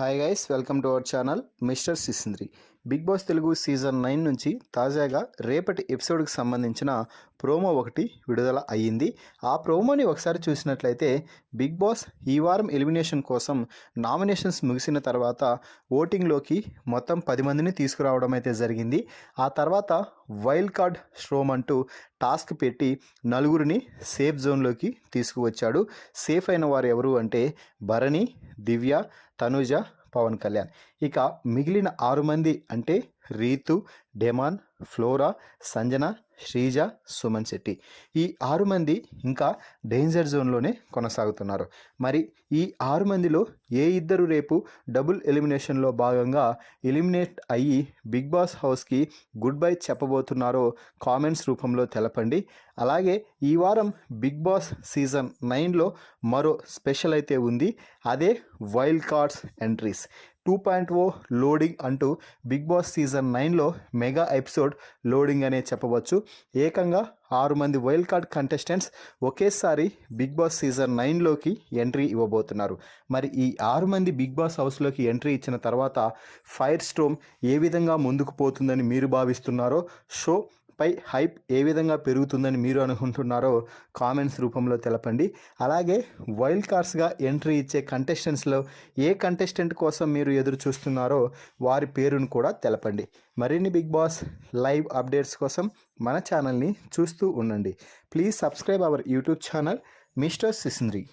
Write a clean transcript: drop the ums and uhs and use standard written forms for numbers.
Hi guys, welcome to our channel mister Sisindri. Bigg Boss Telugu season 9 నుంచి తాజాగా రేపటి ఎపిసోడ్కి సంబంధించిన ప్రోమో ఒకటి విడుదల అయ్యింది. ఆ ప్రోమోని ఒకసారి చూసినట్లయితే బిగ్ బాస్ ఈ వారం ఎలిమినేషన్ కోసం నామినేషన్స్ ముగిసిన తర్వాత ఓటింగ్లోకి మొత్తం 10 మందిని తీసుకురావడం అయితే జరిగింది. ఆ తర్వాత వైల్డ్ కార్డ్ స్ట్రోమ్ అంటూ టాస్క్ పెట్టి నలుగురిని సేఫ్ జోన్లోకి తీసుకువచ్చాడు. సేఫ్ అయిన వారు ఎవరు అంటే భరణి, దివ్య, తనుజ, పవన్ కళ్యాణ్. ఇక మిగిలిన 6 మంది అంటే రీతు, డెమాన్, ఫ్లోరా, సంజన, శ్రీజ, సుమన్ శెట్టి. ఈ 6 మంది ఇంకా డేంజర్ జోన్లోనే కొనసాగుతున్నారు. మరి ఈ 6 మందిలో ఏ ఇద్దరు రేపు డబుల్ ఎలిమినేషన్లో భాగంగా ఎలిమినేట్ అయ్యి బిగ్ బాస్ హౌస్కి గుడ్ బై చెప్పబోతున్నారో కామెంట్స్ రూపంలో తెలపండి. అలాగే ఈ వారం బిగ్ బాస్ సీజన్ 9లో మరో స్పెషల్ అయితే ఉంది. అదే వైల్డ్ కార్డ్స్ ఎంట్రీస్ 2.0 లోడింగ్ అంటూ బిగ్ బాస్ సీజన్ 9లో మెగా ఎపిసోడ్ లోడింగ్ అనే చెప్పవచ్చు. ఏకంగా 6 మంది వైల్డ్ కార్డ్ కంటెస్టెంట్స్ ఒకేసారి బిగ్ బాస్ సీజన్ 9లోకి ఎంట్రీ ఇవ్వబోతున్నారు. మరి ఈ 6 మంది బిగ్ బాస్ హౌస్లోకి ఎంట్రీ ఇచ్చిన తర్వాత ఫైర్ స్టోమ్ ఏ విధంగా ముందుకు పోతుందని మీరు భావిస్తున్నారో, షో పై హైప్ ఏ విధంగా పెరుగుతుందని మీరు అనుకుంటున్నారో కామెంట్స్ రూపంలో తెలపండి. అలాగే వైల్డ్ కార్డ్స్గా ఎంట్రీ ఇచ్చే కంటెస్టెంట్స్లో ఏ కంటెస్టెంట్ కోసం మీరు ఎదురు చూస్తున్నారో వారి పేరును కూడా తెలపండి. మరిన్ని బిగ్ బాస్ లైవ్ అప్డేట్స్ కోసం మన ఛానల్ని చూస్తూ ఉండండి. Please subscribe our YouTube channel mister సిసింద్రి.